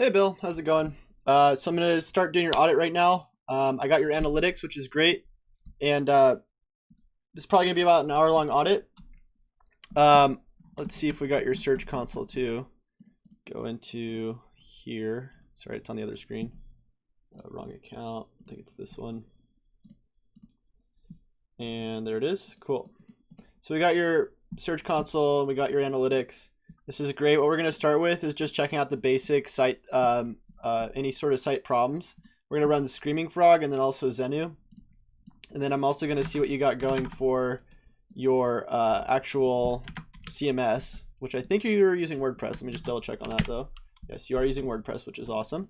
Hey Bill, how's it going? So I'm gonna start doing your audit right now. I got your analytics, which is great, and this is probably gonna be about an hour-long audit. Let's see if we got your search console too. Go into here. Sorry, it's on the other screen. Wrong account. I think it's this one. And there it is. Cool. So we got your search console. We got your analytics. This is great. What we're going to start with is just checking out the basic site, any sort of site problems. We're going to run the Screaming Frog and then also Zenu. And then I'm also going to see what you got going for your actual CMS, which I think you're using WordPress. Let me just double check on that though. Yes, you are using WordPress, which is awesome.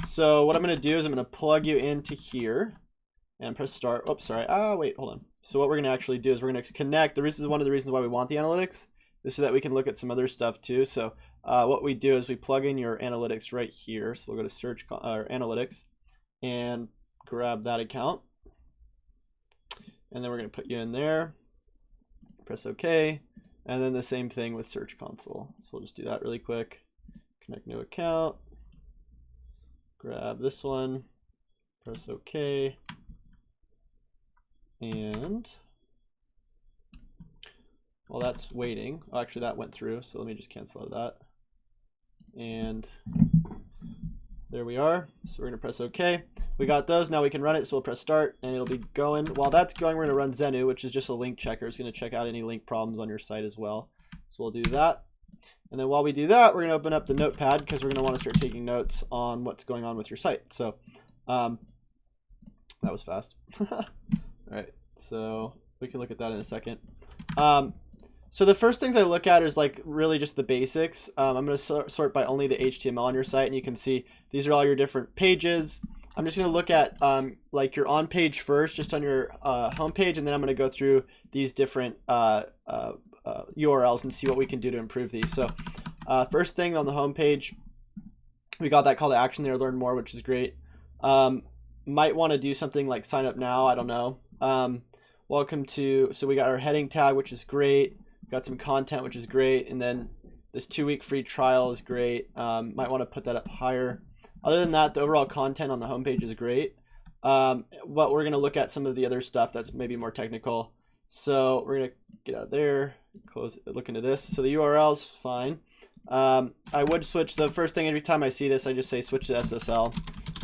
So what I'm going to do is I'm going to plug you into here and press start. Oops, sorry. Wait, hold on. So what we're going to actually do is we're going to connect. This is one of the reasons why we want the analytics. This is so that we can look at some other stuff too. So what we do is we plug in your analytics right here. So we'll go to search analytics and grab that account. And then we're going to put you in there. Press OK. And then the same thing with Search Console. So we'll just do that really quick. Connect new account. Grab this one. Press OK. And while that's waiting, actually that went through, so let me just cancel out that. And there we are. So we're going to press OK. We got those. Now we can run it, so we'll press start, and it'll be going. While that's going, we're going to run Zenu, which is just a link checker. It's going to check out any link problems on your site as well. So we'll do that. And then while we do that, we're going to open up the notepad because we're going to want to start taking notes on what's going on with your site. So that was fast. All right, so we can look at that in a second. So the first things I look at is like really just the basics. I'm going to sort by only the HTML on your site, and you can see these are all your different pages. I'm just going to look at like your on page first, just on your home page, and then I'm going to go through these different URLs and see what we can do to improve these. So first thing on the home page, we got that call to action there, learn more, which is great. Might want to do something like sign up now. I don't know. Welcome to, so we got our heading tag, which is great. Got some content, which is great. And then this 2-week free trial is great. Might want to put that up higher. Other than that, the overall content on the homepage is great. What we're going to look at some of the other stuff that's maybe more technical. So we're going to get out of there, close, look into this. So the URL's fine. I would switch, the first thing every time I see this, I just say switch to SSL.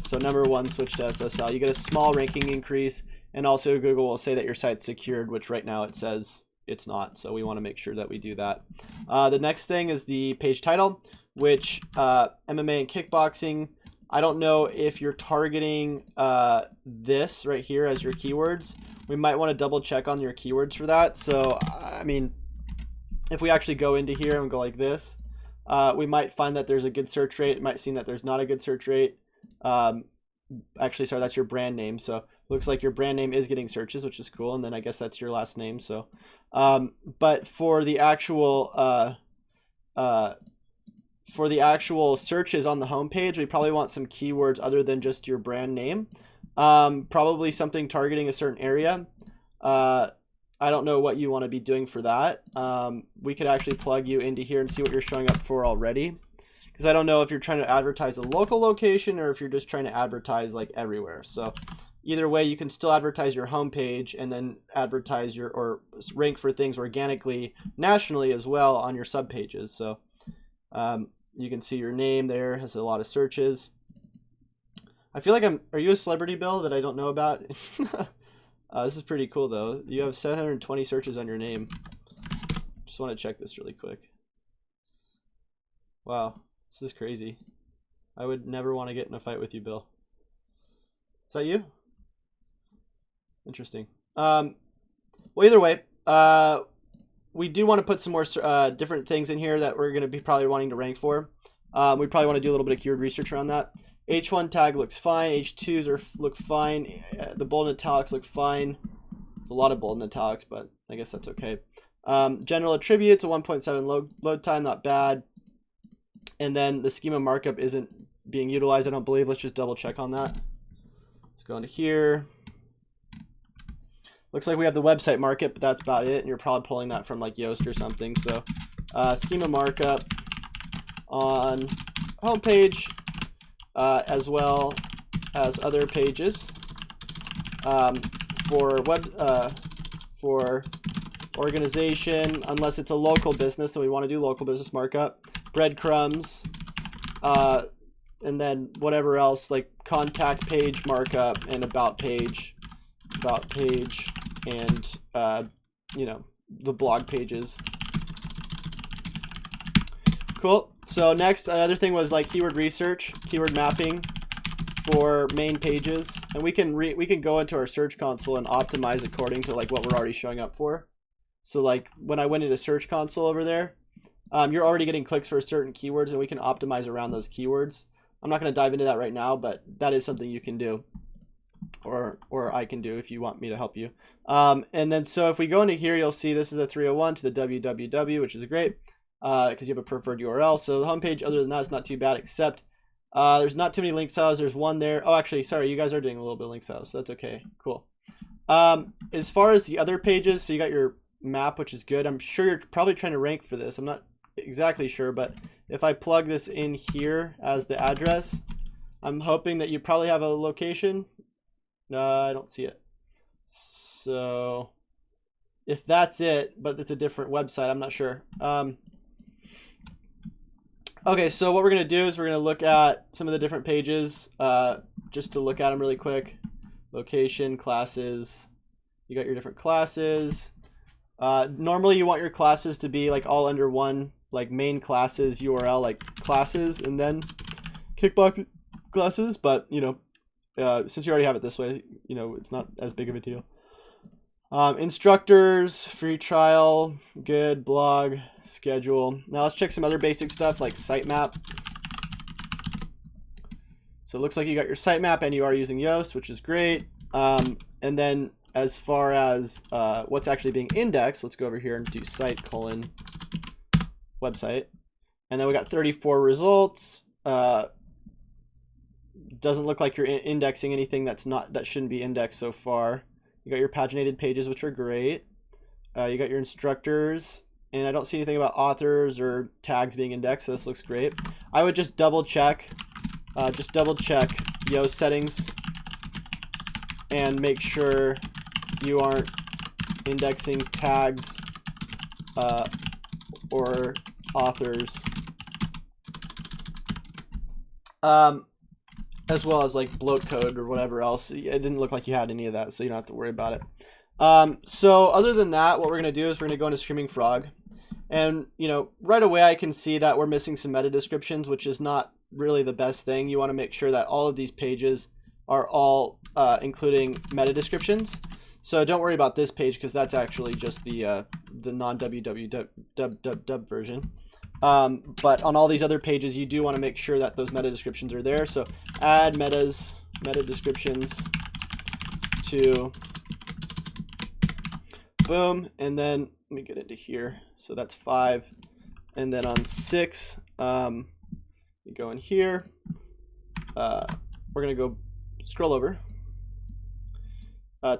So number 1, switch to SSL. You get a small ranking increase. And also Google will say that your site's secured, which right now it says it's not. So we want to make sure that we do that. The next thing is the page title, which MMA and kickboxing. I don't know if you're targeting this right here as your keywords. We might want to double check on your keywords for that. So, I mean, if we actually go into here and go like this, we might find that there's a good search rate. It might seem that there's not a good search rate. Actually, sorry, that's your brand name. So looks like your brand name is getting searches, which is cool. And then I guess that's your last name. So, but for the actual searches on the homepage, we probably want some keywords other than just your brand name. Probably something targeting a certain area. I don't know what you want to be doing for that. We could actually plug you into here and see what you're showing up for already. Because I don't know if you're trying to advertise a local location or if you're just trying to advertise like everywhere. So either way, you can still advertise your homepage and then advertise your or rank for things organically nationally as well on your subpages. So you can see your name there has a lot of searches. I feel like are you a celebrity, Bill, that I don't know about? This is pretty cool though. You have 720 searches on your name. Just want to check this really quick. Wow. This is crazy. I would never want to get in a fight with you, Bill. Is that you? Interesting. Well, either way, we do want to put some more different things in here that we're going to be probably wanting to rank for. We probably want to do a little bit of keyword research around that. H1 tag looks fine. H2s look fine. The bold and italics look fine. There's a lot of bold and italics, but I guess that's okay. General attributes, a 1.7 load time, not bad. And then the schema markup isn't being utilized, I don't believe. Let's just double check on that. Let's go into here. Looks like we have the website markup, but that's about it. And you're probably pulling that from like Yoast or something. So schema markup on homepage as well as other pages for organization, unless it's a local business, so we want to do local business markup, breadcrumbs, and then whatever else, like contact page markup and about page, and you know, the blog pages. Cool. So next, another thing was like keyword research, keyword mapping for main pages, and we can go into our search console and optimize according to like what we're already showing up for. So like when I went into search console over there, you're already getting clicks for certain keywords, and we can optimize around those keywords. I'm not going to dive into that right now, but that is something you can do, or I can do if you want me to help you. And then so if we go into here, you'll see this is a 301 to the www, which is great because you have a preferred URL. So the homepage, other than that, is not too bad, except there's not too many link styles. There's one there. Oh, actually, sorry, you guys are doing a little bit of link styles, so that's okay. Cool. As far as the other pages, so you got your map, which is good. I'm sure you're probably trying to rank for this. I'm not exactly sure, but if I plug this in here as the address, I'm hoping that you probably have a location. No, I don't see it. So if that's it, but it's a different website, I'm not sure. Okay, so what we're going to do is we're going to look at some of the different pages, just to look at them really quick. Location, classes. You got your different classes. Normally you want your classes to be like all under one, like main classes URL, like classes, and then kickbox classes. But you know, since you already have it this way, you know, it's not as big of a deal. Instructors, free trial, good, blog, schedule. Now let's check some other basic stuff like sitemap. So it looks like you got your sitemap and you are using Yoast, which is great. And then as far as what's actually being indexed, let's go over here and do site : website. And then we got 34 results. Doesn't look like you're indexing anything that shouldn't be indexed so far. You got your paginated pages, which are great. You got your instructors, and I don't see anything about authors or tags being indexed, so this looks great. I would just double check Yoast settings and make sure you aren't indexing tags or authors, as well as like bloat code or whatever else. It didn't look like you had any of that, so you don't have to worry about it. So other than that, what we're going to do is we're going to go into Screaming Frog, and you know, right away I can see that we're missing some meta descriptions, which is not really the best thing. You want to make sure that all of these pages are all including meta descriptions. So don't worry about this page because that's actually just the non-www version. But on all these other pages, you do want to make sure that those meta descriptions are there. So add meta descriptions to, boom, and then let me get into here. So that's 5, and then on 6, you go in here. We're gonna go scroll over.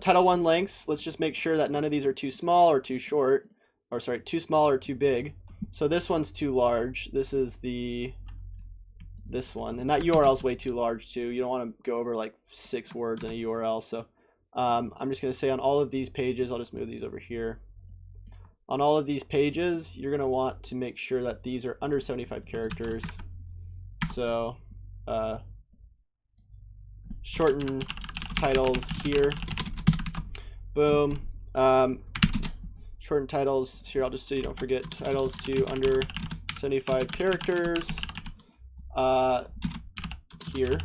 Title 1 links. Let's just make sure that none of these are too small or too short, or sorry, too small or too big. So this one's too large. This is this one, and that URL is way too large too. You don't want to go over like 6 words in a URL. So I'm just going to say on all of these pages, I'll just move these over here. On all of these pages, you're going to want to make sure that these are under 75 characters. So shorten titles here. Boom. Shorten titles here. I'll just so you don't forget, titles to under 75 characters here.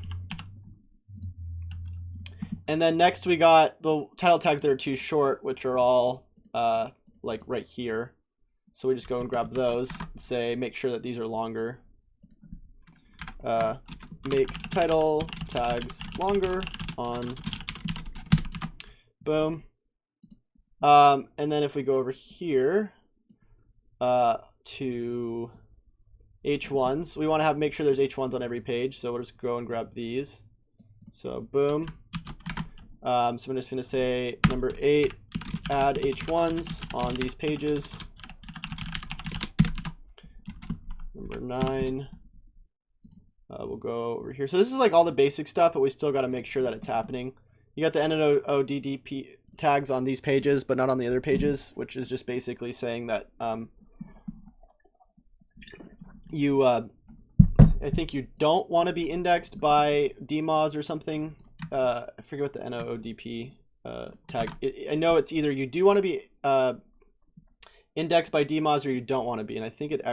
And then next we got the title tags that are too short, which are all like right here. So we just go and grab those and say make sure that these are longer. Make title tags longer on, boom. And then if we go over here to H1s, we want to make sure there's H1s on every page. So we'll just go and grab these. So boom. So I'm just going to say number 8, add H1s on these pages. Number 9, We'll go over here. So this is like all the basic stuff, but we still got to make sure that it's happening. You got the NODDP tags on these pages, but not on the other pages, which is just basically saying that I think you don't want to be indexed by DMOZ or something. I forget what the NODDP tag. I know it's either you do want to be indexed by DMOZ or you don't want to be, and I think it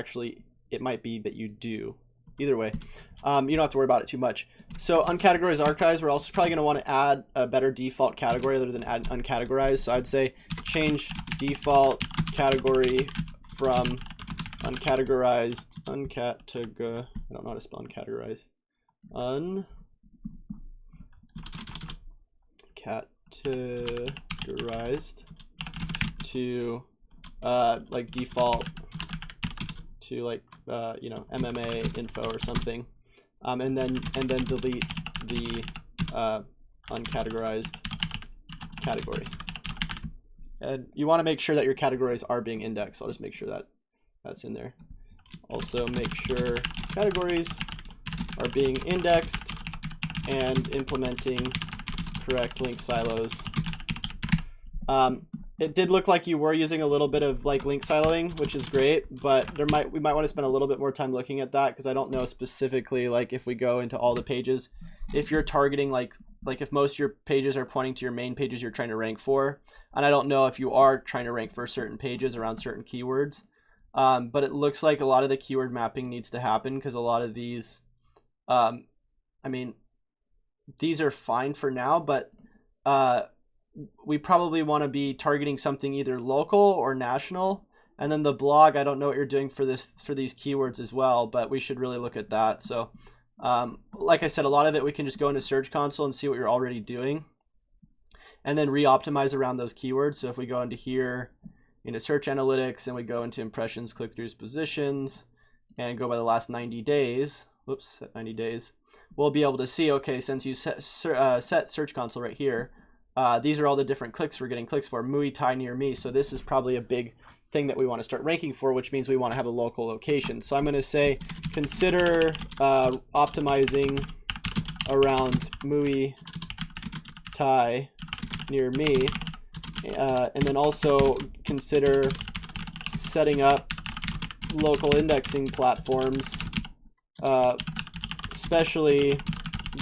might be that you do. Either way, you don't have to worry about it too much. So uncategorized archives, we're also probably going to want to add a better default category other than add uncategorized. So I'd say change default category from uncategorized, I don't know how to spell uncategorized. Uncategorized to like default to like MMA info or something, and then delete the uncategorized category. And you want to make sure that your categories are being indexed. I'll just make sure that that's in there. Also make sure categories are being indexed and implementing correct link silos. It did look like you were using a little bit of like link siloing, which is great, but we might want to spend a little bit more time looking at that, because I don't know specifically, like if we go into all the pages, if you're targeting like if most of your pages are pointing to your main pages you're trying to rank for, and I don't know if you are trying to rank for certain pages around certain keywords, but it looks like a lot of the keyword mapping needs to happen, because a lot of these, I mean, these are fine for now, but we probably want to be targeting something either local or national. And then the blog, I don't know what you're doing for these keywords as well, but we should really look at that. So like I said, a lot of it we can just go into Search Console and see what you're already doing and then re-optimize around those keywords. So if we go into here, into Search Analytics, and we go into impressions, click-throughs, positions, and go by the last 90 days, whoops, at 90 days, we'll be able to see, okay, since you set Search Console right here, these are all the different clicks we're getting clicks for. Muay Thai near me. So this is probably a big thing that we want to start ranking for, which means we want to have a local location. So I'm going to say consider optimizing around Muay Thai near me, and then also consider setting up local indexing platforms, especially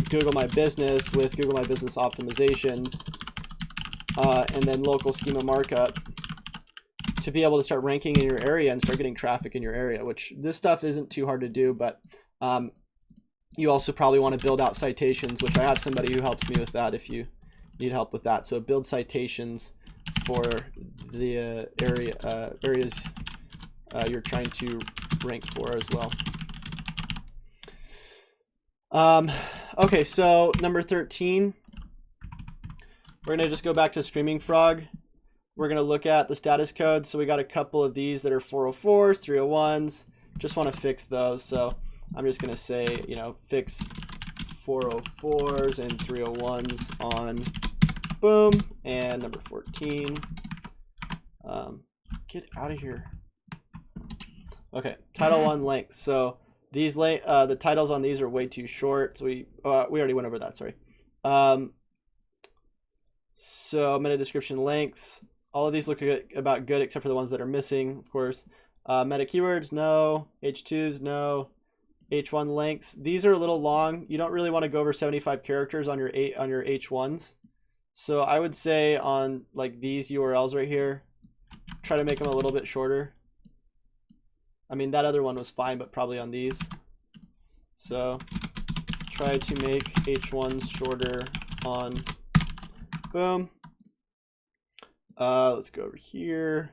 Google My Business with Google My Business optimizations, and then local schema markup to be able to start ranking in your area and start getting traffic in your area, which this stuff isn't too hard to do, but you also probably want to build out citations, which I have somebody who helps me with that if you need help with that. So build citations for the areas you're trying to rank for as well. Okay, so number 13, we're gonna just go back to Screaming Frog. We're gonna look at the status code. So we got a couple of these that are 404s, 301s. Just want to fix those. So I'm just gonna say, fix 404s and 301s on boom, and number 14. Get out of here. Okay, title 1 links. So these the titles on these are way too short, so we already went over that. Sorry. So meta description lengths. All of these look about good except for the ones that are missing, of course. Meta keywords, no. H2s, no. H1 lengths. These are a little long. You don't really want to go over 75 characters on your H1s. So I would say on like these URLs right here, try to make them a little bit shorter. I mean, that other one was fine, but probably on these. So try to make H1s shorter on boom. Let's go over here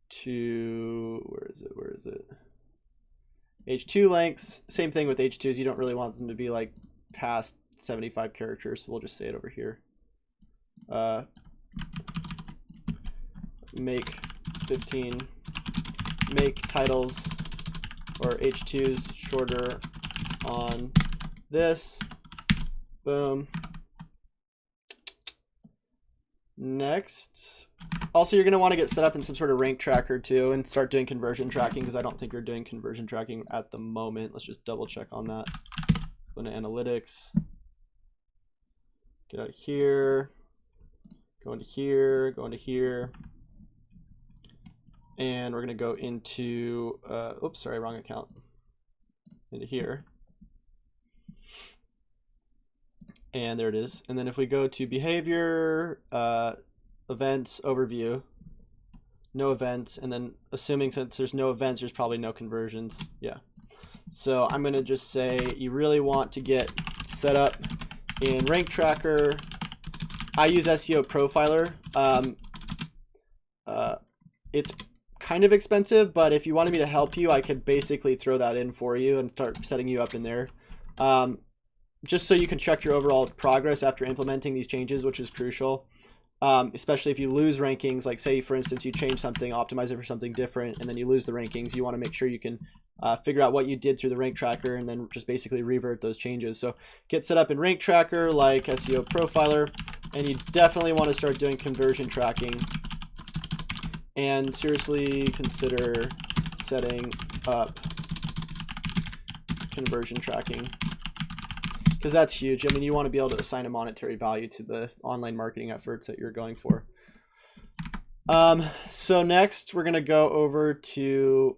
to, where is it? H2 lengths, same thing with H2s. You don't really want them to be like past 75 characters, so we'll just say it over here. Make 15, make titles or H2s shorter on this. Boom. Next, Also, you're going to want to get set up in some sort of rank tracker too and start doing conversion tracking, because I don't think you're doing conversion tracking at the moment. Let's just double check on that. Go into analytics. Get out of here. Go into here. Go into here. And we're going to go into, oops, sorry, wrong account. Into here. And there it is. And then if we go to behavior, events, overview, no events, and then assuming since there's no events, there's probably no conversions. Yeah. So I'm going to just say you really want to get set up in rank tracker. I use SEO profiler. It's kind of expensive, but if you wanted me to help you, I could basically throw that in for you and start setting you up in there. Just so you can check your overall progress after implementing these changes, which is crucial. Especially if you lose rankings, like say for instance you change something, optimize it for something different, and then you lose the rankings, you want to make sure you can figure out what you did through the rank tracker and then just basically revert those changes. So get set up in rank tracker like SEO profiler, and you definitely want to start doing conversion tracking, and seriously consider setting up conversion tracking, because that's huge. I mean, you want to be able to assign a monetary value to the online marketing efforts that you're going for. So next we're going to go over to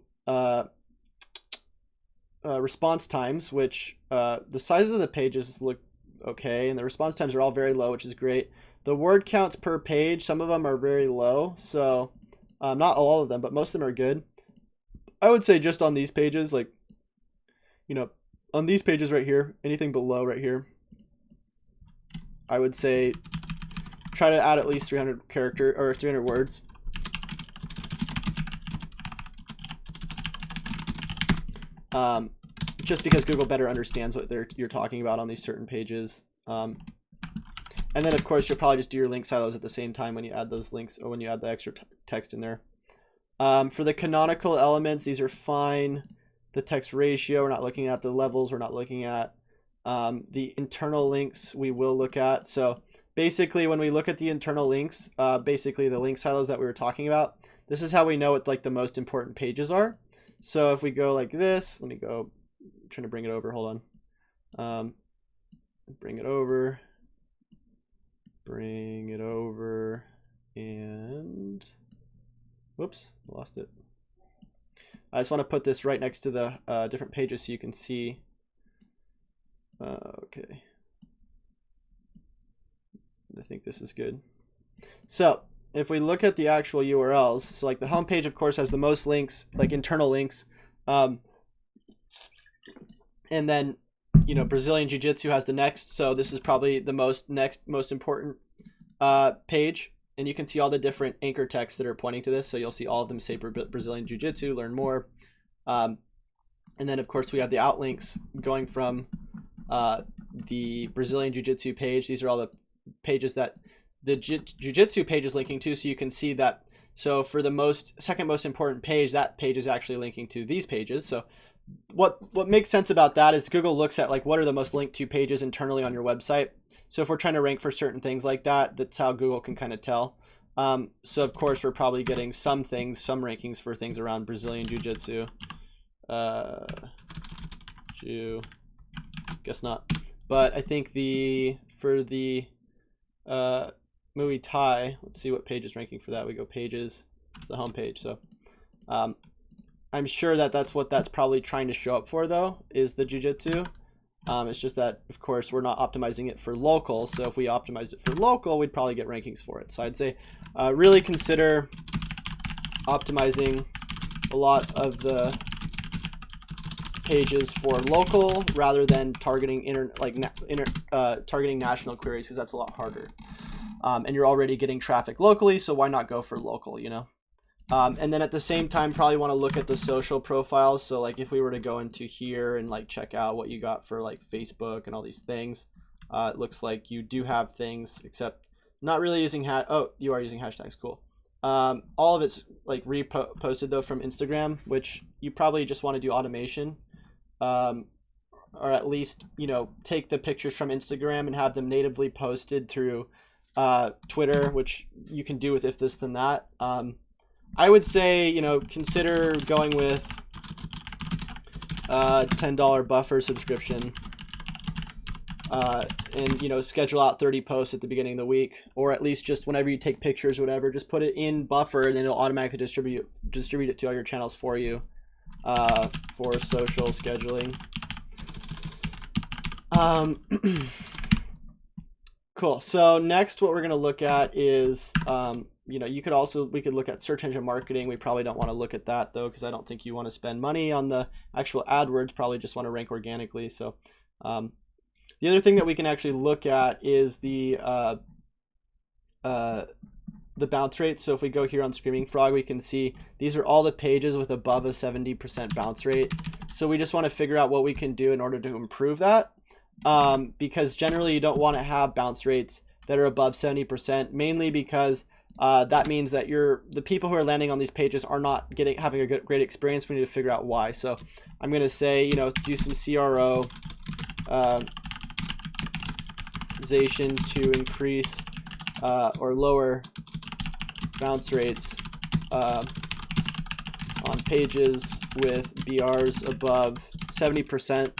response times, which the sizes of the pages look okay, and the response times are all very low, which is great. The word counts per page, some of them are very low, so not all of them, but most of them are good. I would say just on these pages, like, you know, on these pages right here, anything below right here, I would say try to add at least 300 character or 300 words. Just because Google better understands what you're talking about on these certain pages. And then of course you'll probably just do your link silos at the same time when you add those links, or when you add the extra text in there. For the canonical elements, these are fine. The text ratio, we're not looking at. The levels, we're not looking at. The internal links we will look at. So basically when we look at the internal links, basically the link silos that we were talking about, this is how we know what like the most important pages are. So if we go like this, let me go, I'm trying to bring it over, hold on. Bring it over, and whoops, lost it. I just want to put this right next to the different pages so you can see. Okay. I think this is good. So if we look at the actual URLs, so like the homepage, of course, has the most links, like internal links. And then, you know, Brazilian Jiu-Jitsu has the next. So this is probably the most important page. And you can see all the different anchor texts that are pointing to this. So you'll see all of them say Brazilian Jiu-Jitsu, learn more. And then, of course, we have the outlinks going from the Brazilian Jiu-Jitsu page. These are all the pages that the Jiu-Jitsu page is linking to. So you can see that. So for the second most important page, that page is actually linking to these pages. So what makes sense about that is Google looks at like what are the most linked to pages internally on your website. So if we're trying to rank for certain things like that, that's how Google can kind of tell. So of course we're probably getting some rankings for things around Brazilian Jiu-Jitsu. Guess not. But I think for the Muay Thai, let's see what page is ranking for that. We go pages, it's the home page. So I'm sure that's what that's probably trying to show up for though, is the Jiu-Jitsu. It's just that, of course, we're not optimizing it for local. So if we optimized it for local, we'd probably get rankings for it. So I'd say really consider optimizing a lot of the pages for local rather than targeting targeting national queries, because that's a lot harder. And you're already getting traffic locally, so why not go for local, you know? And then at the same time, probably want to look at the social profiles. So like if we were to go into here and like check out what you got for like Facebook and all these things, it looks like you do have things, except not really using oh, you are using hashtags, cool. All of it's like reposted though from Instagram, which you probably just want to do automation, or at least, you know, take the pictures from Instagram and have them natively posted through Twitter, which you can do with if this then that. I would say, you know, consider going with $10 buffer subscription, and, you know, schedule out 30 posts at the beginning of the week, or at least just whenever you take pictures or whatever, just put it in buffer and then it'll automatically distribute it to all your channels for you, for social scheduling. Cool. So next, what we're going to look at is, you know, we could look at search engine marketing. We probably don't want to look at that though, because I don't think you want to spend money on the actual AdWords. Probably just want to rank organically. So the other thing that we can actually look at is the bounce rate. So if we go here on Screaming Frog, we can see these are all the pages with above a 70% bounce rate. So we just want to figure out what we can do in order to improve that. Because generally you don't want to have bounce rates that are above 70%, mainly because that means that the people who are landing on these pages are not having a great experience. We need to figure out why. So I'm going to say, you know, do some CRO to increase or lower bounce rates on pages with BRs above 70%.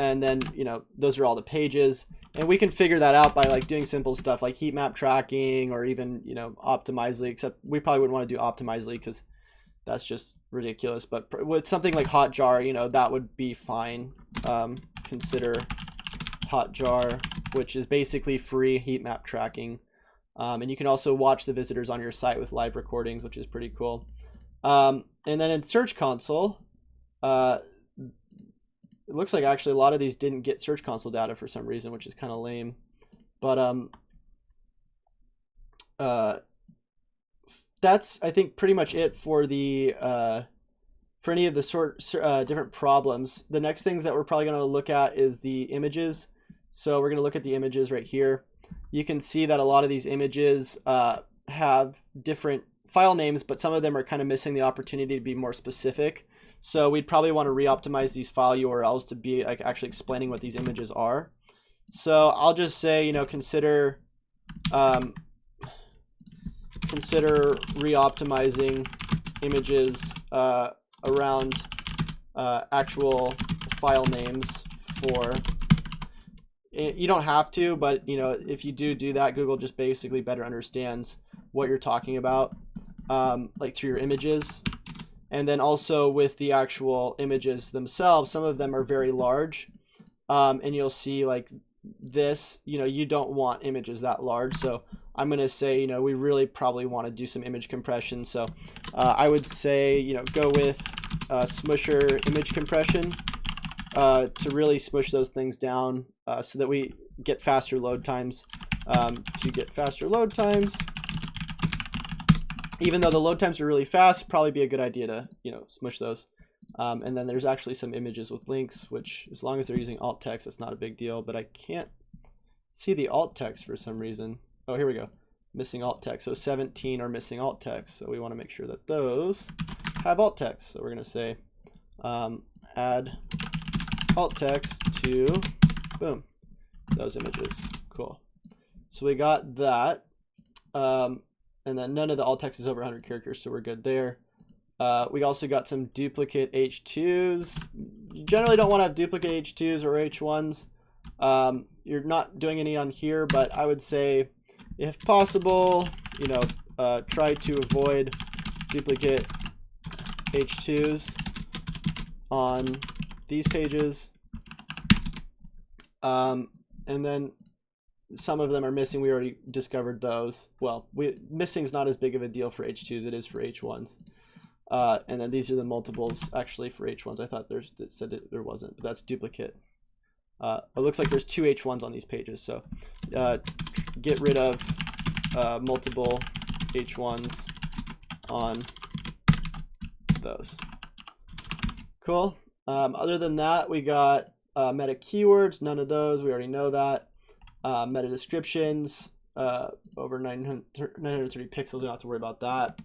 And then, you know, those are all the pages. And we can figure that out by like doing simple stuff like heat map tracking, or even, you know, Optimizely, except we probably wouldn't want to do Optimizely because that's just ridiculous. But with something like Hotjar, you know, that would be fine. Consider Hotjar, which is basically free heat map tracking. And you can also watch the visitors on your site with live recordings, which is pretty cool. And then in Search Console, it looks like actually a lot of these didn't get Search Console data for some reason, which is kind of lame. But that's, I think, pretty much it for the for any of the different problems. The next things that we're probably going to look at is the images. So we're going to look at the images right here. You can see that a lot of these images have different file names, but some of them are kind of missing the opportunity to be more specific. So we'd probably want to re-optimize these file URLs to be like actually explaining what these images are. So I'll just say, you know, consider re-optimizing images around actual file names for. You don't have to, but, you know, if you do that, Google just basically better understands what you're talking about, like through your images. And then also with the actual images themselves, some of them are very large, and you'll see like this, you know, you don't want images that large. So I'm going to say, you know, we really probably want to do some image compression. So I would say, you know, go with Smusher image compression to really smush those things down so that we get faster load times. Even though the load times are really fast, probably be a good idea to, you know, smush those. And then there's actually some images with links, which as long as they're using alt text, it's not a big deal, but I can't see the alt text for some reason. Oh, here we go. Missing alt text. So 17 are missing alt text. So we want to make sure that those have alt text. So we're going to say add alt text to, boom, those images. Cool. So we got that. And then none of the alt text is over 100 characters, so we're good there. We also got some duplicate H2s. You generally don't want to have duplicate H2s or H1s. You're not doing any on here, but I would say, if possible, you know, try to avoid duplicate H2s on these pages. And then some of them are missing. We already discovered those. Well, missing is not as big of a deal for H2s. It is for H1s. And then these are the multiples actually for H1s. I thought it said there wasn't, but that's duplicate. It looks like there's two H1s on these pages. So get rid of multiple H1s on those. Cool. Other than that, we got meta keywords. None of those. We already know that. Meta descriptions, over 930 pixels. We don't have to worry about that.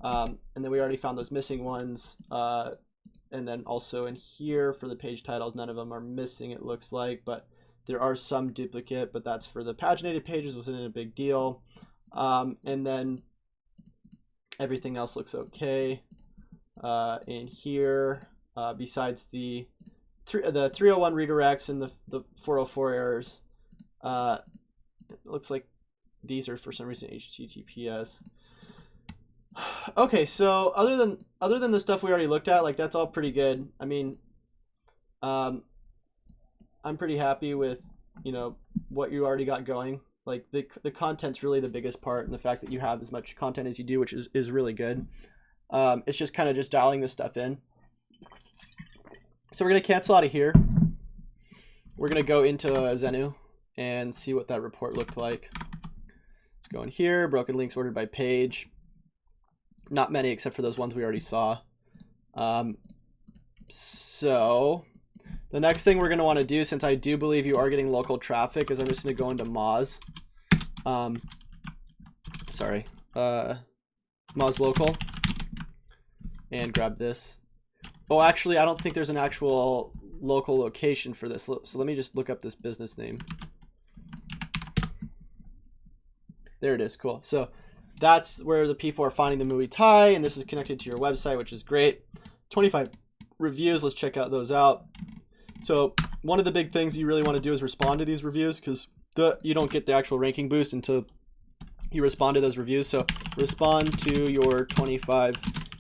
And then we already found those missing ones. And then also in here for the page titles, none of them are missing, it looks like, but There are some duplicate, but that's for the paginated pages, wasn't a big deal. And then everything else looks okay in here, besides the 301 redirects and the 404 errors. It looks like these are for some reason HTTPS. Okay, so other than the stuff we already looked at, like that's all pretty good. I mean, I'm pretty happy with, you know, what you already got going. Like the content's really the biggest part, and the fact that you have as much content as you do, which is really good. It's just kind of just dialing this stuff in. So we're gonna cancel out of here. We're gonna go into Zenu and see what that report looked like. Let's go in here, broken links ordered by page. Not many except for those ones we already saw. So the next thing we're going to want to do, since I do believe you are getting local traffic, is I'm just going to go into Moz. Moz local, and grab this. Oh, actually, I don't think there's an actual local location for this. So let me just look up this business name. There it is. Cool. So that's where the people are finding the Muay Thai, and this is connected to your website, which is great. 25 reviews. Let's check those out. So one of the big things you really want to do is respond to these reviews, because you don't get the actual ranking boost until you respond to those reviews. So respond to your 25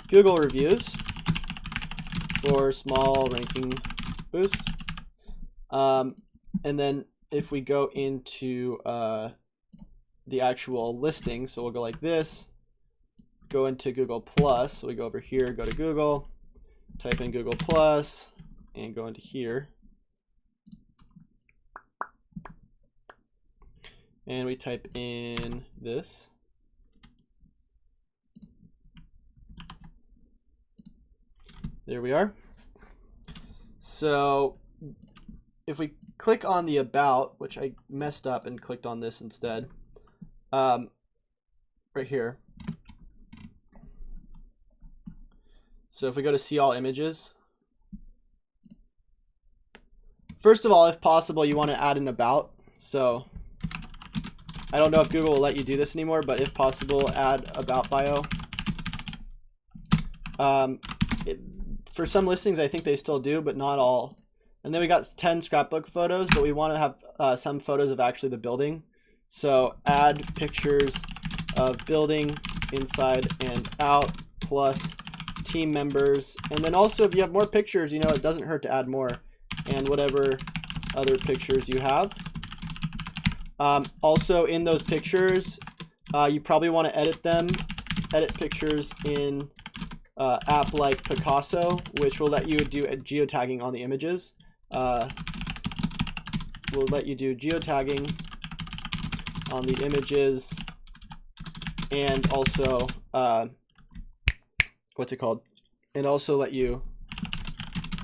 Google reviews for small ranking boost. And then if we go into the actual listing, so we'll go like this, go into Google Plus. So we go over here, go to Google, type in Google Plus, and go into here. And we type in this. There we are. So if we click on the About, which I messed up and clicked on this instead, right here. So if we go to see all images, first of all, if possible, you want to add an About. So I don't know if Google will let you do this anymore, but if possible, add About Bio. For some listings, I think they still do, but not all. And then we got 10 scrapbook photos, but we want to have some photos of actually the building. So add pictures of building inside and out, plus team members. And then also, if you have more pictures, you know, it doesn't hurt to add more, and whatever other pictures you have. Also in those pictures, you probably want to edit pictures in app like Picasso, which will let you do geotagging on the images. Will let you do geotagging on the images, and also what's it called? And also let you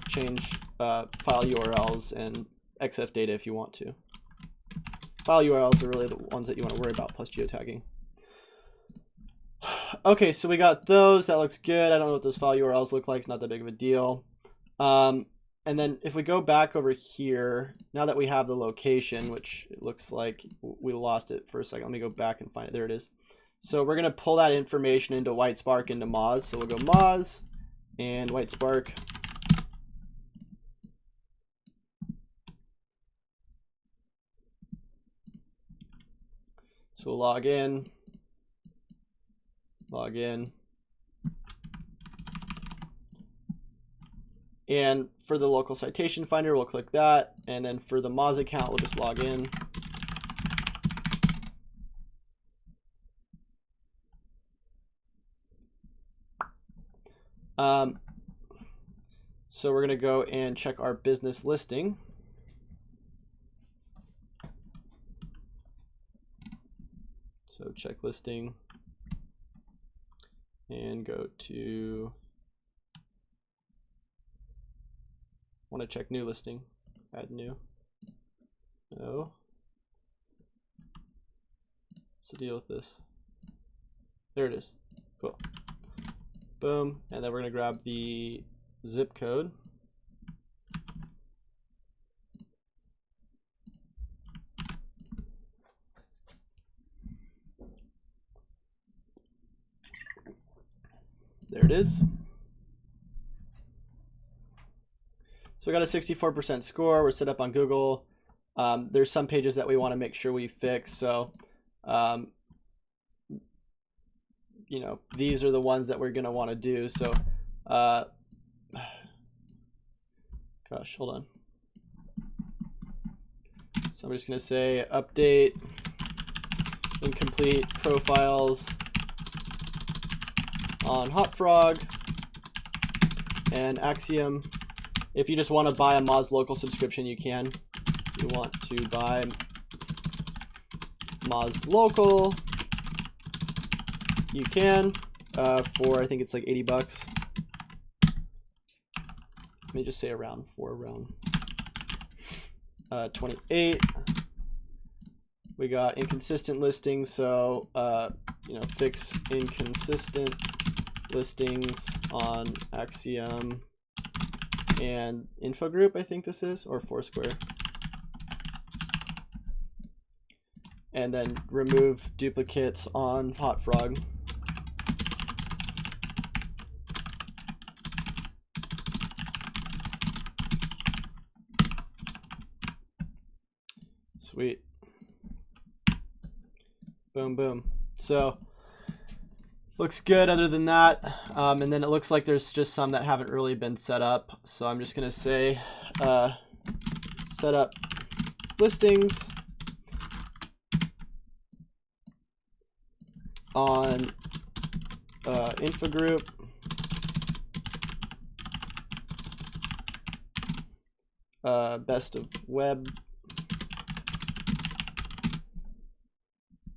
change file URLs and XF data if you want to. File URLs are really the ones that you want to worry about, plus geotagging. Okay, so we got those. That looks good. I don't know what those file URLs look like. It's not that big of a deal. And then if we go back over here, now that we have the location, which it looks like we lost it for a second. Let me go back and find it. There it is. So we're going to pull that information into Whitespark into Moz. So we'll go Moz and Whitespark. So we'll log in. Log in. And for the local citation finder, we'll click that. And then for the Moz account, we'll just log in. So we're going to go and check our business listing. So check listing and go to, want to check new listing, add new. No. What's the deal with this? There it is. Cool. Boom. And then we're going to grab the zip code. There it is. So we got a 64% score. We're set up on Google. There's some pages that we want to make sure we fix. So, you know, these are the ones that we're going to want to do. So, gosh, hold on. So I'm just going to say update incomplete profiles on HotFrog and Axiom. If you just want to buy a Moz local subscription, you can. If you want to buy Moz local, you can for, I think it's like 80 bucks. Let me just say around 28. We got inconsistent listings, so you know, fix inconsistent listings on Axiom and Infogroup, I think this is, or Foursquare. And then remove duplicates on HotFrog. Sweet. Boom, boom. So looks good other than that. And then it looks like there's just some that haven't really been set up. So I'm just going to say set up listings on Infogroup. Best of web.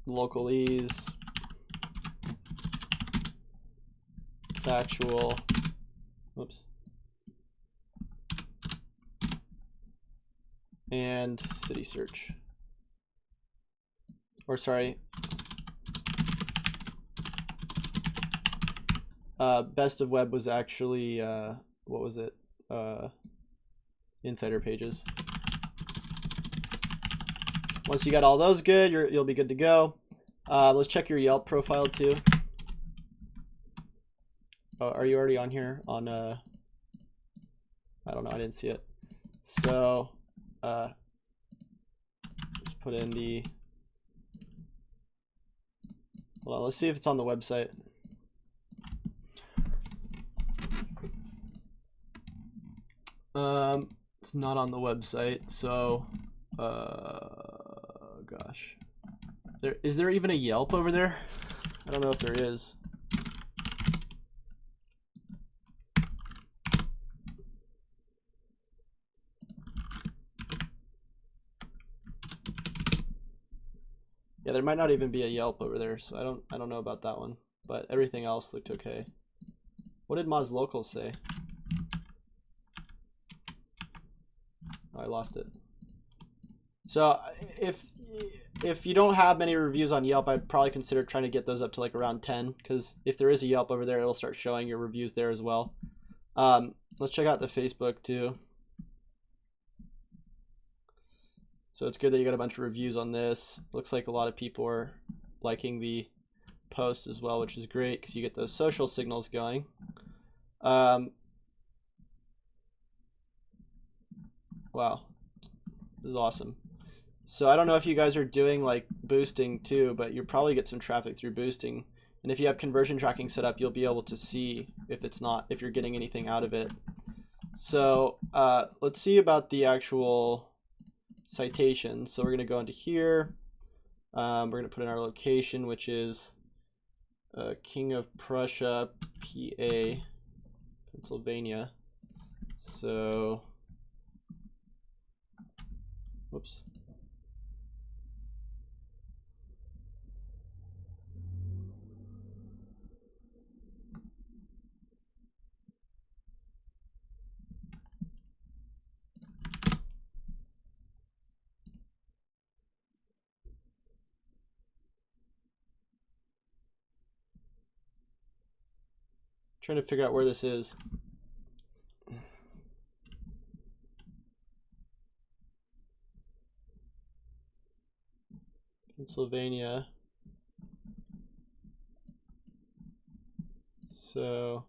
Localese. Factual. Whoops. And city search. Or sorry. Best of web was actually what was it? Insider pages. Once you got all those good, you'll be good to go. Let's check your Yelp profile too. Oh, are you already on here? On I don't know. I didn't see it. So just put in the. Hold on. Let's see if it's on the website. It's not on the website. So gosh, is there even a Yelp over there? I don't know if there is. Yeah, there might not even be a Yelp over there, so I don't know about that one. But everything else looked okay. What did Moz Local say? Oh, I lost it. So if you don't have many reviews on Yelp, I'd probably consider trying to get those up to like around 10, because if there is a Yelp over there, it'll start showing your reviews there as well. Let's check out the Facebook too. So it's good that you got a bunch of reviews on this. Looks like a lot of people are liking the post as well, which is great because you get those social signals going. Wow, this is awesome. So I don't know if you guys are doing like boosting too, but you probably get some traffic through boosting. And if you have conversion tracking set up, you'll be able to see if you're getting anything out of it. So let's see about the actual citation. So we're going to go into here. We're going to put in our location, which is King of Prussia, PA, Pennsylvania. So, whoops. Trying to figure out where this is. Pennsylvania. So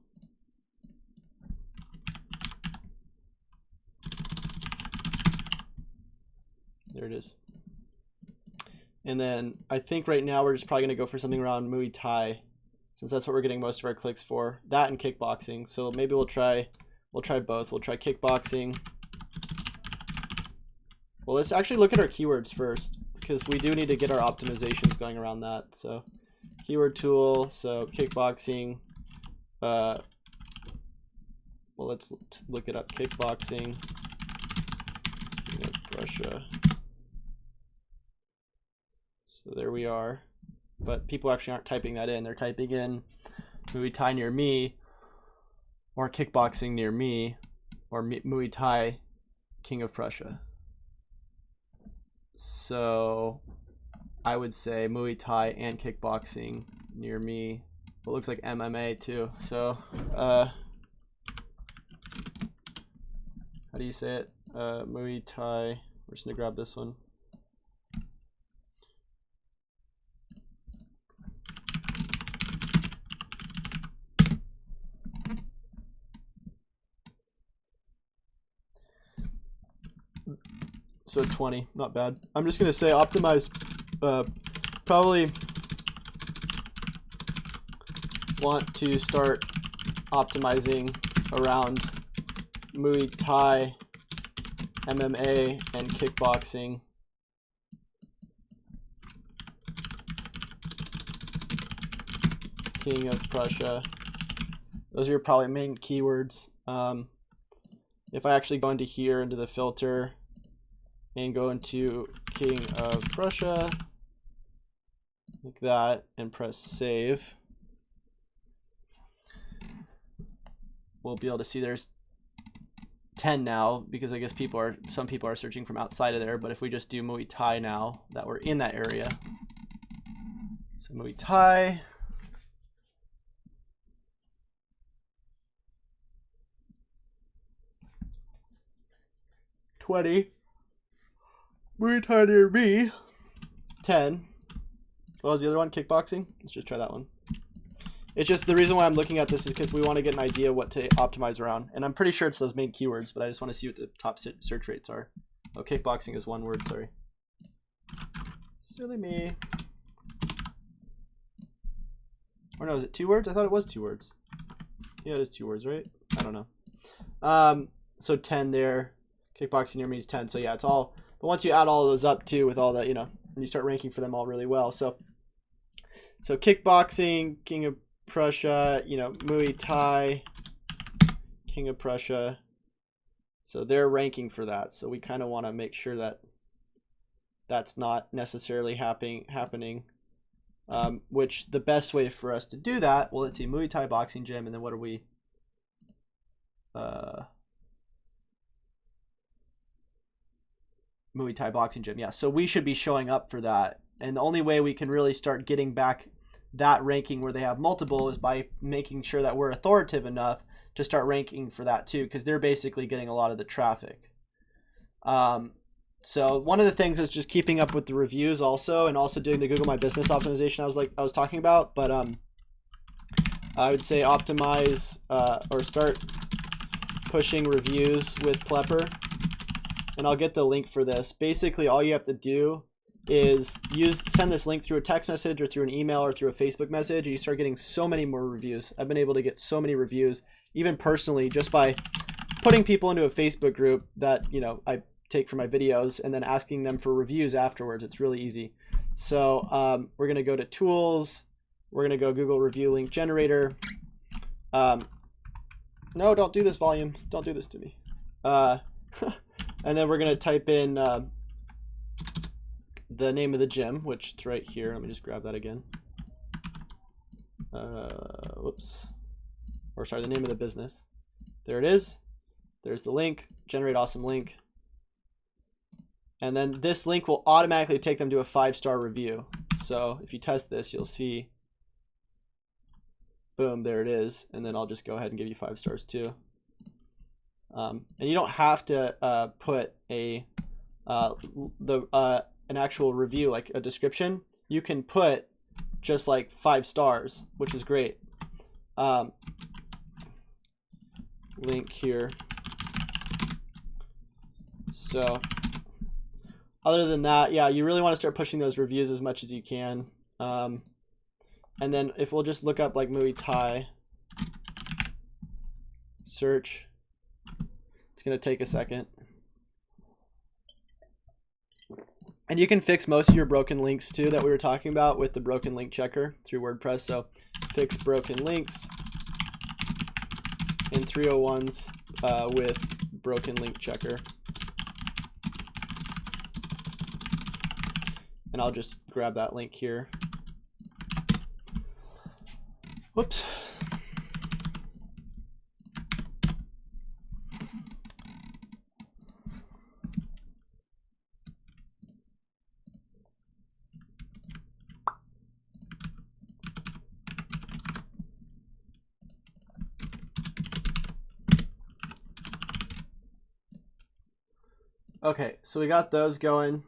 There it is. And then I think right now we're just probably going to go for something around Muay Thai, since that's what we're getting most of our clicks for. That and kickboxing. So maybe we'll try both. We'll try kickboxing. Well, let's actually look at our keywords first, because we do need to get our optimizations going around that. So keyword tool, so kickboxing. Well, let's look it up. Kickboxing. Russia. So there we are. But people actually aren't typing that in. They're typing in Muay Thai near me, or kickboxing near me, or Muay Thai King of Prussia. So I would say Muay Thai and kickboxing near me. Well, it looks like MMA too. So how do you say it? Muay Thai. We're just gonna grab this one. So 20, not bad. I'm just gonna say optimize. Probably want to start optimizing around Muay Thai, MMA, and kickboxing. King of Prussia. Those are your probably main keywords. If I actually go into here, into the filter, and go into King of Prussia, like that, and press save, we'll be able to see there's 10 now, because I guess some people are searching from outside of there. But if we just do Muay Thai now that we're in that area, so Muay Thai, $20. Muay Thai near me, 10. What was the other one? Kickboxing? Let's just try that one. It's just the reason why I'm looking at this is because we want to get an idea what to optimize around. And I'm pretty sure it's those main keywords, but I just want to see what the top search rates are. Oh, kickboxing is one word, sorry. Silly me. Or no, is it 2 words? I thought it was 2 words. Yeah, it is 2 words, right? I don't know. So 10 there. Kickboxing near me is 10. So yeah, it's all. But once you add all of those up too, with all that, you know, and you start ranking for them all really well. So kickboxing, King of Prussia, you know, Muay Thai, King of Prussia. So they're ranking for that. So we kind of want to make sure that that's not necessarily happening. Which the best way for us to do that, well, let's see, Muay Thai boxing gym, and then what are we? Muay Thai boxing gym, yeah. So we should be showing up for that, and the only way we can really start getting back that ranking where they have multiple is by making sure that we're authoritative enough to start ranking for that too, because they're basically getting a lot of the traffic. So one of the things is just keeping up with the reviews also, and also doing the Google My Business optimization I was talking about. But I would say optimize or start pushing reviews with Plepper. And I'll get the link for this. Basically, all you have to do is send this link through a text message or through an email or through a Facebook message, and you start getting so many more reviews. I've been able to get so many reviews, even personally, just by putting people into a Facebook group that, you know, I take for my videos and then asking them for reviews afterwards. It's really easy. So we're going to go to Tools. We're going to go Google Review Link Generator. No, don't do this, volume. Don't do this to me. And then we're going to type in the name of the gym, which it's right here. Let me just grab that again. Whoops. Or sorry, the name of the business. There it is. There's the link. Generate awesome link. And then this link will automatically take them to a 5-star review. So if you test this, you'll see, boom, there it is. And then I'll just go ahead and give you 5 stars too. And you don't have to put an actual review, like a description. You can put just like 5 stars, which is great. Link here. So other than that, yeah, you really want to start pushing those reviews as much as you can. And then if we'll just look up like Muay Thai, search, it's going to take a second. And you can fix most of your broken links too that we were talking about with the broken link checker through WordPress. So fix broken links in 301s with broken link checker. And I'll just grab that link here. Whoops. Okay, so we got those going.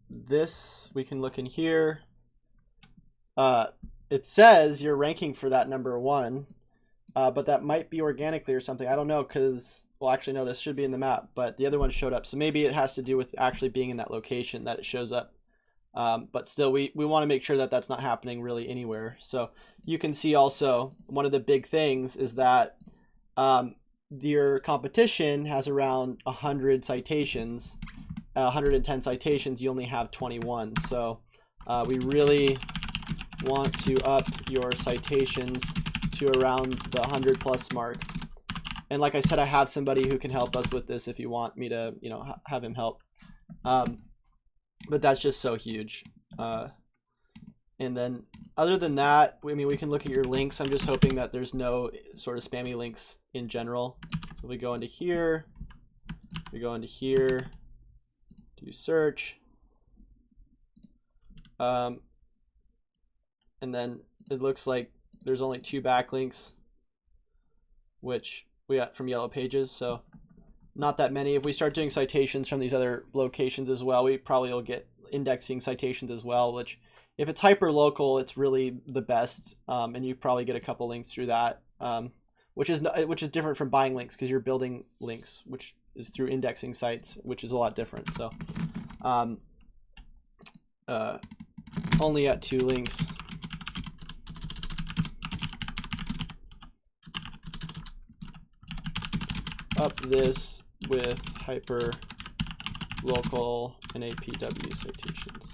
This, we can look in here. It says you're ranking for that #1, but that might be organically or something. I don't know, because, well, actually, no, this should be in the map, but the other one showed up. So maybe it has to do with actually being in that location that it shows up. But still, we want to make sure that that's not happening really anywhere. So you can see also one of the big things is that your competition has around 100 citations, 110 citations. You only have 21. So we really want to up your citations to around the 100+ mark. And like I said, I have somebody who can help us with this if you want me to, you know, have him help. But that's just so huge. And then other than that, I mean, we can look at your links. I'm just hoping that there's no sort of spammy links in general. So we go into here, we go into here, do search. And then it looks like there's only 2 backlinks, which we got from Yellow Pages. So not that many. If we start doing citations from these other locations as well, we probably will get indexing citations as well, which if it's hyper local, it's really the best. And you probably get a couple links through that, which is different from buying links, because you're building links, which is through indexing sites, which is a lot different. So only at 2 links. Up this with hyper local NAPW citations.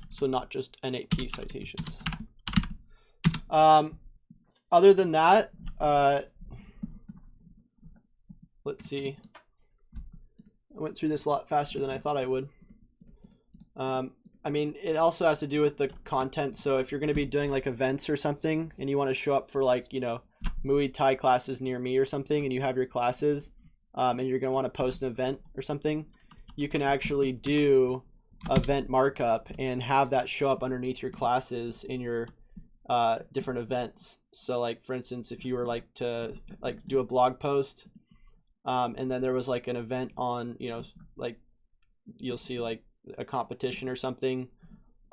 So not just NAP citations. Other than that, let's see. I went through this a lot faster than I thought I would. I mean, it also has to do with the content. So if you're going to be doing like events or something, and you want to show up for, like, you know, Muay Thai classes near me or something, and you have your classes, and you're going to want to post an event or something, you can actually do event markup and have that show up underneath your classes in your different events. So like, for instance, if you were like to like do a blog post, and then there was like an event on, you know, like you'll see like a competition or something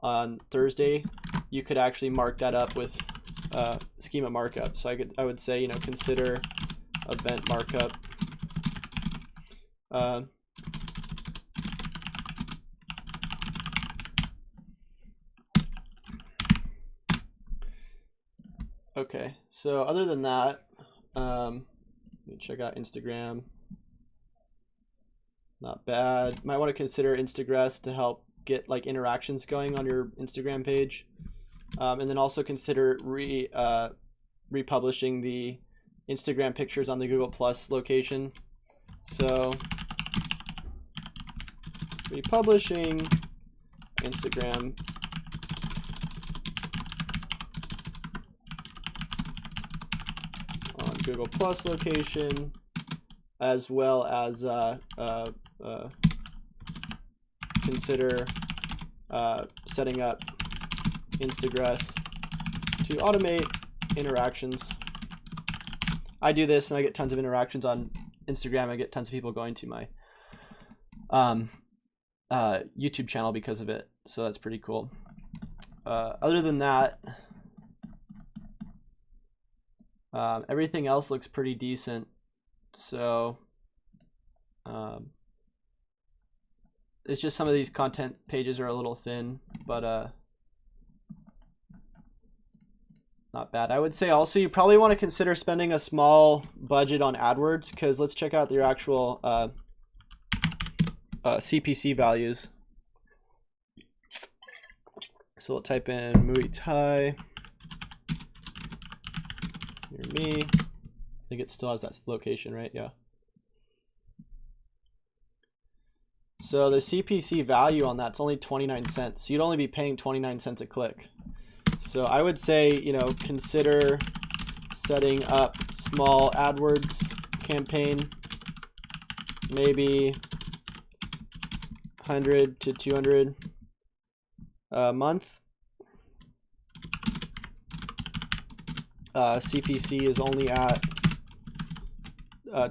on Thursday, you could actually mark that up with schema markup. So I would say, you know, consider event markup. Okay, so other than that, let me check out Instagram. Not bad. Might want to consider Instagress to help get like interactions going on your Instagram page. And then also consider republishing the Instagram pictures on the Google Plus location. So republishing Instagram on Google Plus location, as well as consider setting up Instagress to automate interactions. I do this and I get tons of interactions on Instagram. I get tons of people going to my YouTube channel because of it. So that's pretty cool. Other than that, everything else looks pretty decent. So it's just some of these content pages are a little thin, but not bad. I would say also you probably want to consider spending a small budget on AdWords, because let's check out your actual CPC values. So we'll type in Muay Thai near me. I think it still has that location, right? Yeah. So the CPC value on that's only 29 cents. So you'd only be paying 29 cents a click. So I would say, you know, consider setting up small AdWords campaign, maybe 100 to 200 a month. CPC is only at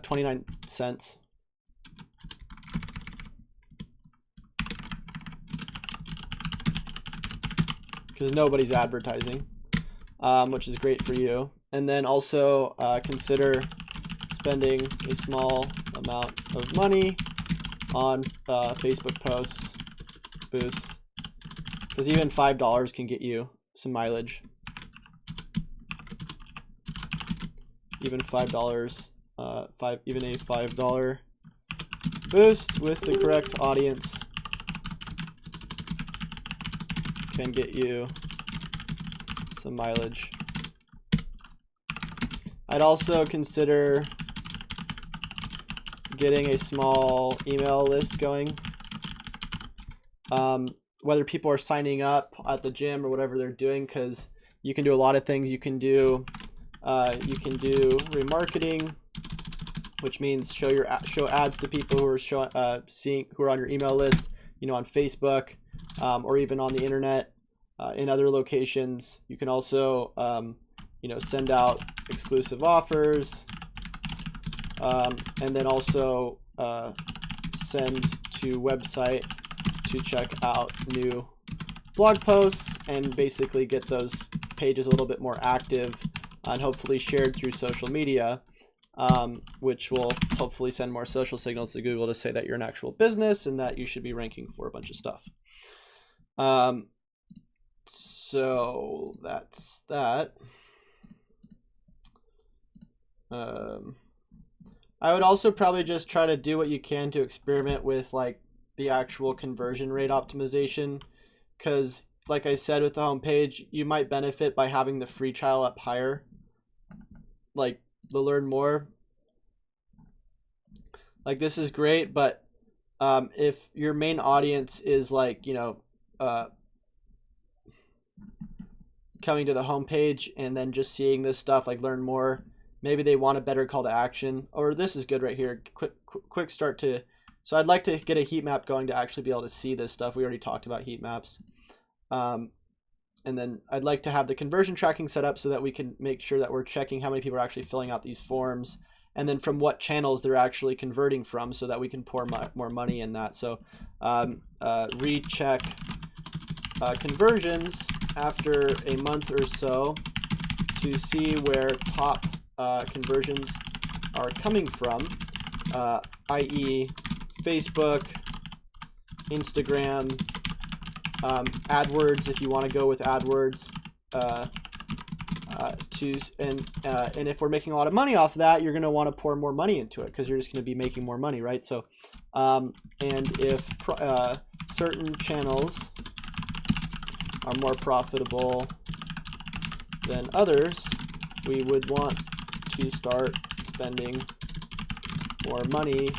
29 cents. Because nobody's advertising, which is great for you. And then also consider spending a small amount of money on Facebook posts, boosts, because even $5 can get you some mileage. Even $5, even a $5 boost with the correct audience can get you some mileage. I'd also consider getting a small email list going. Whether people are signing up at the gym or whatever they're doing, because you can do a lot of things. You can do remarketing, which means show ads to people who are who are on your email list, you know, on Facebook, or even on the internet, in other locations. You can also you know, send out exclusive offers, and then also send to website to check out new blog posts, and basically get those pages a little bit more active and hopefully shared through social media, which will hopefully send more social signals to Google to say that you're an actual business and that you should be ranking for a bunch of stuff. So that's that. I would also probably just try to do what you can to experiment with like the actual conversion rate optimization, because like I said with the home page, you might benefit by having the free trial up higher, like the learn more. Like this is great, but if your main audience is like, you know, coming to the home page and then just seeing this stuff like learn more, maybe they want a better call to action, or this is good right here, quick start to. So I'd like to get a heat map going to actually be able to see this stuff. We already talked about heat maps. And then I'd like to have the conversion tracking set up so that we can make sure that we're checking how many people are actually filling out these forms, and then from what channels they're actually converting from, so that we can pour more money in that. So recheck conversions after a month or so to see where top conversions are coming from, i.e. Facebook, Instagram, AdWords if you want to go with AdWords, and if we're making a lot of money off of that, you're going to want to pour more money into it because you're just going to be making more money, right? So and if certain channels are more profitable than others, we would want to start spending more money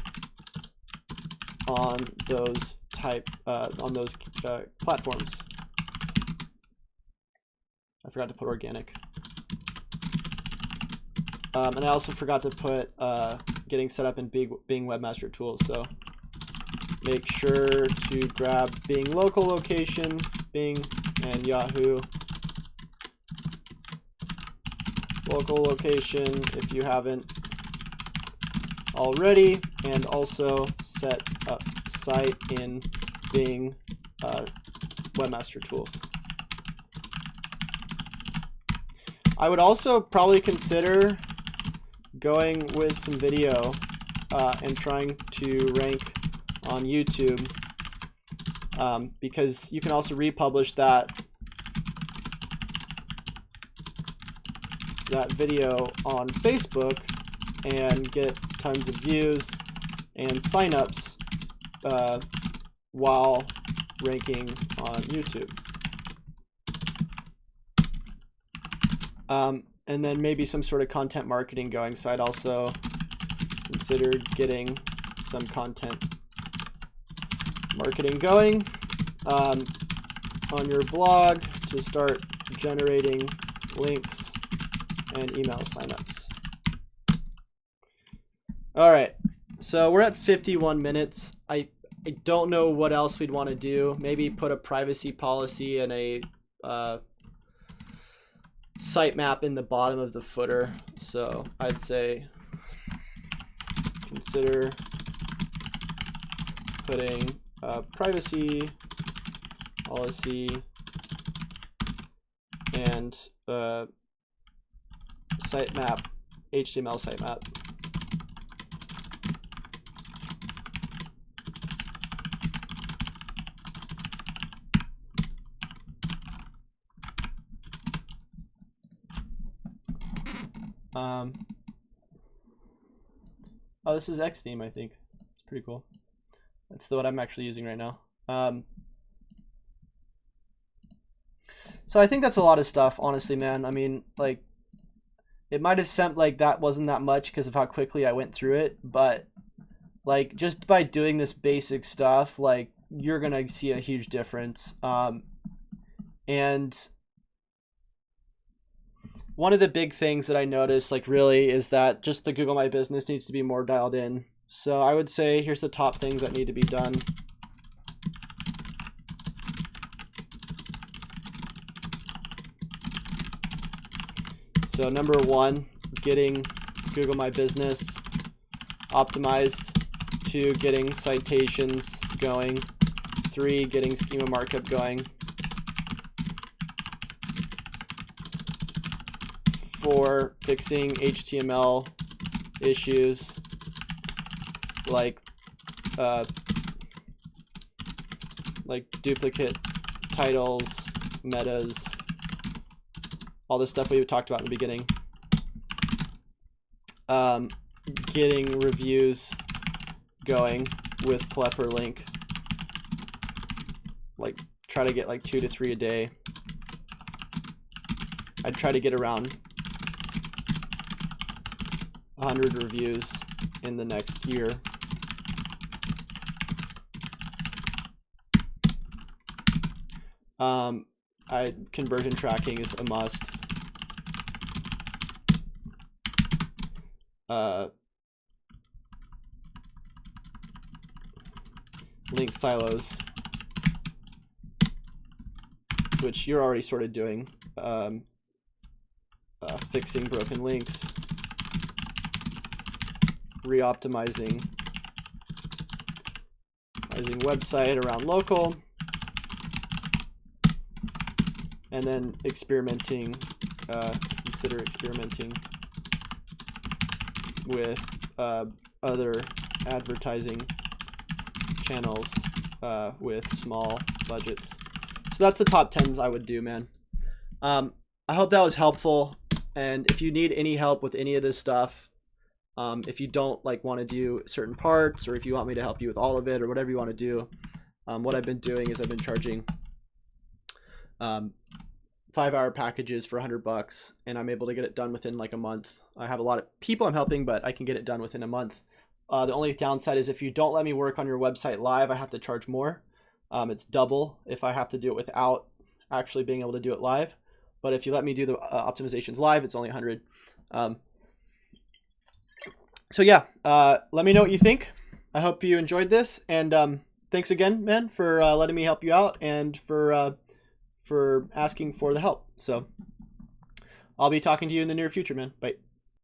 on those platforms. I forgot to put organic. And I also forgot to put getting set up in Bing Webmaster Tools. So make sure to grab Bing local location, Bing and Yahoo local location if you haven't already, and also set up site in Bing Webmaster Tools. I would also probably consider going with some video and trying to rank on YouTube because you can also republish that video on Facebook and get tons of views and signups while ranking on YouTube. And then maybe some sort of content marketing going. So I'd also consider getting some content marketing going on your blog to start generating links and email signups. All right, so we're at 51 minutes. I don't know what else we'd want to do. Maybe put a privacy policy and a sitemap in the bottom of the footer. So I'd say consider putting a privacy policy and sitemap, HTML sitemap. Oh, this is X theme, I think. It's pretty cool. That's the one I'm actually using right now. So I think that's a lot of stuff, honestly, man. I mean, like, it might have seemed like that wasn't that much because of how quickly I went through it, but like just by doing this basic stuff, like you're gonna see a huge difference. And one of the big things that I noticed, like, really is that just the Google My Business needs to be more dialed in. So I would say here's the top things that need to be done. So number one, getting Google My Business optimized. 2, getting citations going. 3, getting schema markup going. 4, fixing HTML issues like duplicate titles, metas, all this stuff we talked about in the beginning. Getting reviews going with Plepper link. Like try to get like 2 to 3 a day. I'd try to get around 100 reviews in the next year. Conversion tracking is a must. Link silos, which you're already sort of doing. Fixing broken links, re-optimizing website around local, and then experimenting, consider experimenting with other advertising channels with small budgets. So that's the top 10s I would do, man. I hope that was helpful, and if you need any help with any of this stuff, if you don't like want to do certain parts, or if you want me to help you with all of it, or whatever you want to do, what I've been doing is I've been charging 5-hour packages for $100, and I'm able to get it done within like a month. I have a lot of people I'm helping, but I can get it done within a month. The only downside is if you don't let me work on your website live, I have to charge more. It's double if I have to do it without actually being able to do it live. But if you let me do the optimizations live, it's only 100. So yeah, let me know what you think. I hope you enjoyed this, and thanks again, man, for letting me help you out, and for asking for the help. So I'll be talking to you in the near future, man. Bye.